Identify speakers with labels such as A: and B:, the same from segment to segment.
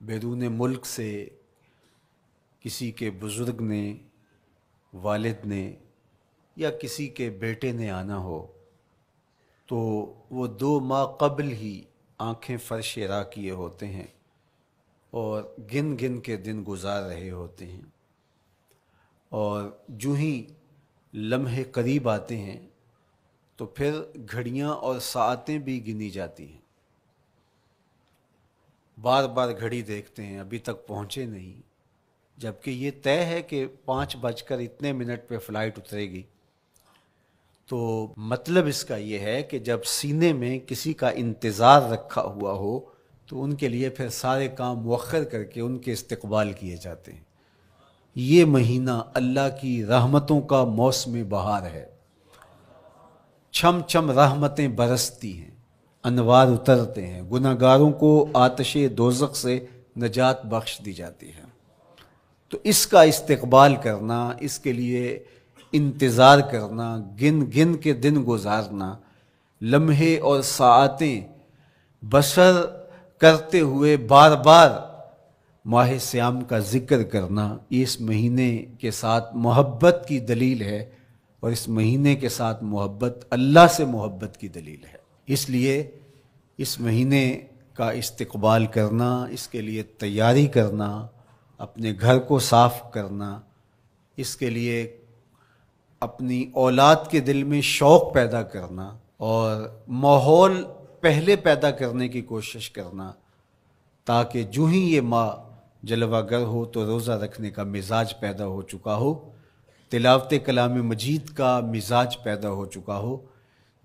A: بیرون ملک سے کسی کے بزرگ نے، والد نے یا کسی کے بیٹے نے آنا ہو تو وہ 2 ماہ قبل ہی آنکھیں فرش راہ کیے ہوتے ہیں اور گن گن کے دن گزار رہے ہوتے ہیں، اور جو ہی لمحے قریب آتے ہیں تو پھر گھڑیاں اور ساعتیں بھی گنی جاتی ہیں۔ بار بار گھڑی دیکھتے ہیں، ابھی تک پہنچے نہیں، جبکہ یہ طے ہے کہ 5:02 پہ فلائٹ اترے گی۔ تو مطلب اس کا یہ ہے کہ جب سینے میں کسی کا انتظار رکھا ہوا ہو تو ان کے لیے پھر سارے کام مؤخر کر کے ان کے استقبال کیے جاتے ہیں۔ یہ مہینہ اللہ کی رحمتوں کا موسم بہار ہے، چھم چھم رحمتیں برستی ہیں، انوار اترتے ہیں، گناہگاروں کو آتش دوزخ سے نجات بخش دی جاتی ہے۔ تو اس کا استقبال کرنا، اس کے لیے انتظار کرنا، گن گن کے دن گزارنا، لمحے اور ساعتیں بسر کرتے ہوئے بار بار ماہ سیام کا ذکر کرنا، یہ اس مہینے کے ساتھ محبت کی دلیل ہے، اور اس مہینے کے ساتھ محبت اللہ سے محبت کی دلیل ہے۔ اس لیے اس مہینے کا استقبال کرنا، اس کے لیے تیاری کرنا، اپنے گھر کو صاف کرنا، اس کے لیے اپنی اولاد کے دل میں شوق پیدا کرنا اور ماحول پہلے پیدا کرنے کی کوشش کرنا، تاکہ جو ہی یہ ماہ جلوہ گر ہو تو روزہ رکھنے کا مزاج پیدا ہو چکا ہو، تلاوت کلام مجید کا مزاج پیدا ہو چکا ہو،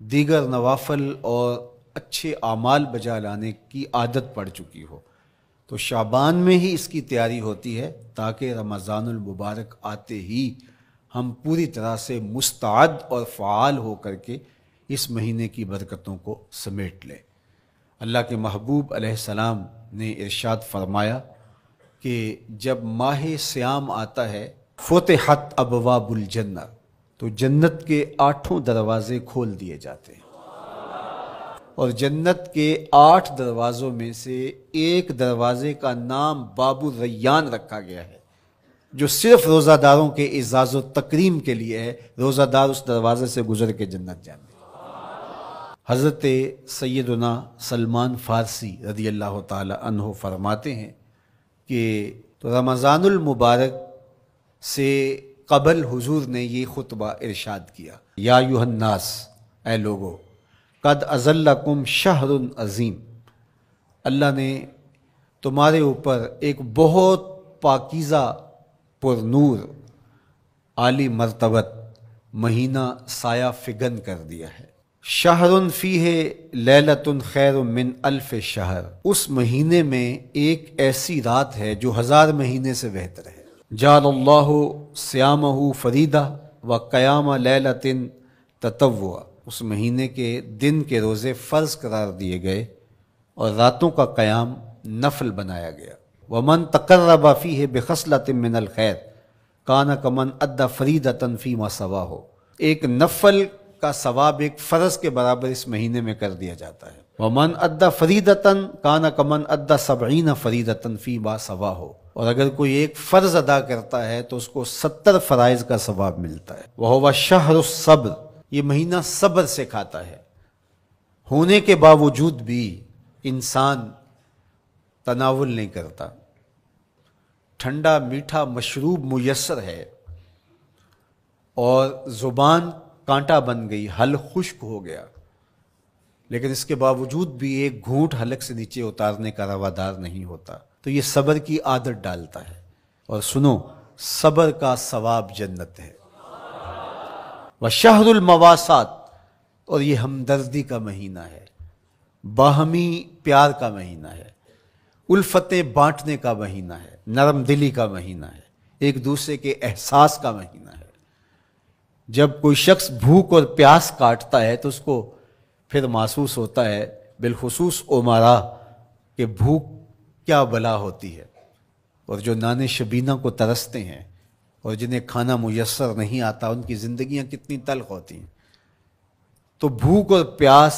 A: دیگر نوافل اور اچھے اعمال بجا لانے کی عادت پڑ چکی ہو۔ تو شعبان میں ہی اس کی تیاری ہوتی ہے تاکہ رمضان المبارک آتے ہی ہم پوری طرح سے مستعد اور فعال ہو کر کے اس مہینے کی برکتوں کو سمیٹ لیں۔ اللہ کے محبوب علیہ السلام نے ارشاد فرمایا کہ جب ماہ سیام آتا ہے فتحت ابواب الجنہ، تو جنت کے 8 دروازے کھول دیے جاتے ہیں، اور جنت کے 8 دروازوں میں سے ایک دروازے کا نام باب الریان رکھا گیا ہے، جو صرف روزہ داروں کے اعزاز و تکریم کے لیے ہے۔ روزہ دار اس دروازے سے گزر کے جنت جانے۔ حضرت سیدنا سلمان فارسی رضی اللہ تعالی عنہ فرماتے ہیں کہ تو رمضان المبارک سے قبل حضور نے یہ خطبہ ارشاد کیا، یا ایھا الناس، اے لوگو، قد اظلکم شہر عظیم، اللہ نے تمہارے اوپر ایک بہت پاکیزہ، پر نور، عالی مرتبت مہینہ سایہ فگن کر دیا ہے۔ شہر فیہ لیلۃ خیر من الف شہر، اس مہینے میں ایک ایسی رات ہے جو 1000 مہینے سے بہتر ہے۔ جعل اللہ صیامہ فریدہ و قیام لیلۃ تطوع، اس مہینے کے دن کے روزے فرض قرار دیے گئے اور راتوں کا قیام نفل بنایا گیا۔ ومن تقرب فیہ بخصلۃ من الخیر کان کمن ادی فریدۃ فیما سواہ، ایک نفل کا ثواب ایک فرض کے برابر اس مہینے میں کر دیا جاتا ہے۔ ومن ادی فریدۃ کان کمن ادی 70 فریدۃ فیما سواہ، اور اگر کوئی ایک فرض ادا کرتا ہے تو اس کو 70 فرائض کا ثواب ملتا ہے۔ وہو شہر الصبر، یہ مہینہ صبر سکھاتا ہے، ہونے کے باوجود بھی انسان تناول نہیں کرتا۔ ٹھنڈا میٹھا مشروب میسر ہے اور زبان کانٹا بن گئی، حلق خشک ہو گیا، لیکن اس کے باوجود بھی ایک گھونٹ حلق سے نیچے اتارنے کا روادار نہیں ہوتا، تو یہ صبر کی عادت ڈالتا ہے۔ اور سنو، صبر کا ثواب جنت ہے۔ وشہر المواسات، اور یہ ہمدردی کا مہینہ ہے، باہمی پیار کا مہینہ ہے، الفتیں بانٹنے کا مہینہ ہے، نرم دلی کا مہینہ ہے، ایک دوسرے کے احساس کا مہینہ ہے۔ جب کوئی شخص بھوک اور پیاس کاٹتا ہے تو اس کو پھر محسوس ہوتا ہے، بالخصوص امراء، کہ بھوک کیا بلا ہوتی ہے، اور جو نان شبینہ کو ترستے ہیں اور جنہیں کھانا میسر نہیں آتا ان کی زندگیاں کتنی تلخ ہوتی ہیں۔ تو بھوک اور پیاس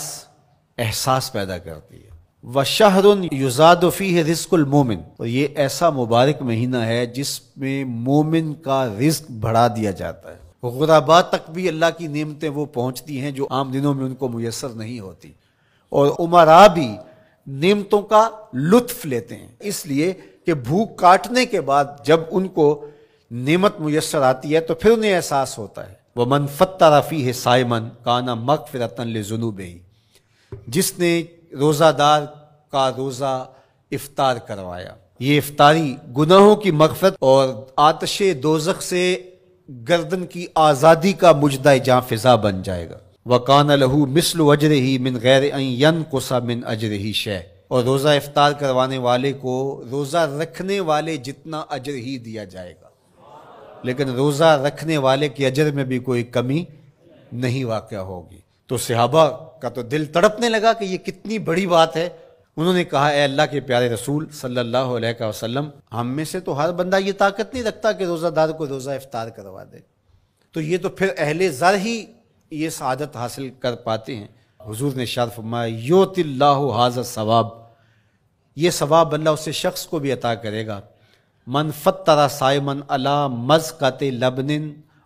A: احساس پیدا کرتی ہے، وَشَهْرٌ يُزَادُ فِيهِ رِزْقُ الْمُؤْمِنِ، اور یہ ایسا مبارک مہینہ ہے جس میں مومن کا رزق بڑھا دیا جاتا ہے۔ غرباء تک بھی اللہ کی نعمتیں وہ پہنچتی ہیں جو عام دنوں میں ان کو میسر نہیں ہوتی، اور امراء بھی نعمتوں کا لطف لیتے ہیں، اس لیے کہ بھوک کاٹنے کے بعد جب ان کو نعمت میسر آتی ہے تو پھر انہیں احساس ہوتا ہے۔ وَمَنْ فَطَّرَ فِيهِ صَائِمًا كَانَ مَغْفِرَةً لِذُنُوبِهِ، جس نے روزہ دار کا روزہ افطار کروایا، یہ افطاری گناہوں کی مغفرت اور آتش دوزخ سے گردن کی آزادی کا مجدہ جاں فضا بن جائے گا۔ وَقَانَ لَهُ مِثْلُ أَجْرِهِ مِنْ غَيْرِ أَنْ يَنْقُصَ مِنْ أَجْرِهِ شَيْءٌ، اور روزہ افطار کروانے والے کو روزہ رکھنے والے جتنا اجر ہی دیا جائے گا، لیکن روزہ رکھنے والے کے اجر میں بھی کوئی کمی نہیں واقع ہوگی۔ تو صحابہ کا تو دل تڑپنے لگا کہ یہ کتنی بڑی بات ہے۔ انہوں نے کہا اے اللہ کے پیارے رسول صلی اللہ علیہ وسلم، ہم میں سے تو ہر بندہ یہ طاقت نہیں رکھتا کہ روزہ دار کو روزہ افطار کروا دے، تو یہ تو پھر اہل زر ہی یہ سعادت حاصل کر پاتے ہیں۔ حضور نے ارشاد فرمایا یؤت اللہ ھذا الثواب، یہ ثواب اللہ اسے شخص کو بھی عطا کرے گا۔ من فطر صائما علی مزقۃ لبن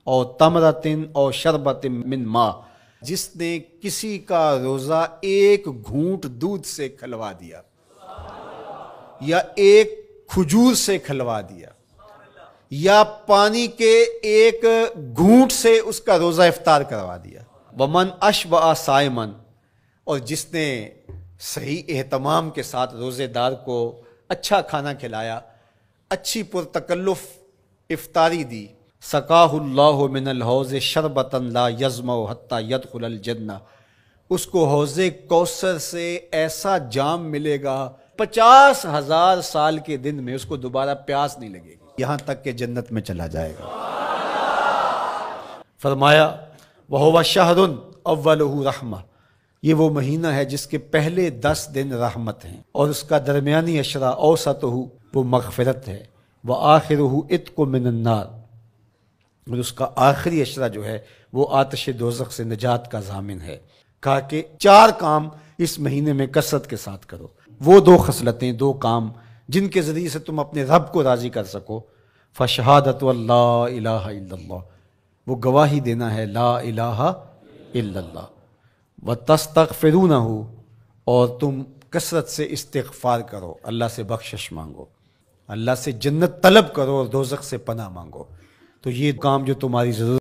A: او تمرۃ او شربۃ من ماء، جس نے کسی کا روزہ ایک گھونٹ دودھ سے کھلوا دیا یا ایک کھجور سے کھلوا دیا یا پانی کے ایک گھونٹ سے اس کا روزہ افطار کروا دیا۔ ومن اشبع صائما، اور جس نے صحیح اہتمام کے ساتھ روزے دار کو اچھا کھانا کھلایا، اچھی پرتکلف افطاری دی، سقاہ اللہ من الحوض شربتا لا یظمأ حتی یدخل الجنہ، اس کو حوض کوثر سے ایسا جام ملے گا 50,000 سال کے دن میں اس کو دوبارہ پیاس نہیں لگے گی، یہاں تک کہ جنت میں چلا جائے گا۔ فرمایا وَهُوَ شَهْرٌ أَوَّلُهُ رَحْمَةٌ، یہ وہ مہینہ ہے جس کے پہلے 10 دن رحمت ہیں، اور اس کا درمیانی عشرہ اوسطہ وہ مغفرت ہے، وآخرہ عتق من النار، اور اس کا آخری عشرہ جو ہے وہ آتش دوزخ سے نجات کا ضامن ہے۔ کہا کہ 4 کام اس مہینے میں کثرت کے ساتھ کرو، وہ 2 خصلتیں، 2 کام جن کے ذریعے سے تم اپنے رب کو راضی کر سکو۔ فشہادۃ اللہ الہ الا اللہ، وہ گواہی دینا ہے لا الہ الا اللہ، وتستغفرونہ، اور تم کثرت سے استغفار کرو، اللہ سے بخشش مانگو، اللہ سے جنت طلب کرو اور دوزخ سے پناہ مانگو۔ تو یہ کام جو تمہاری ضرورت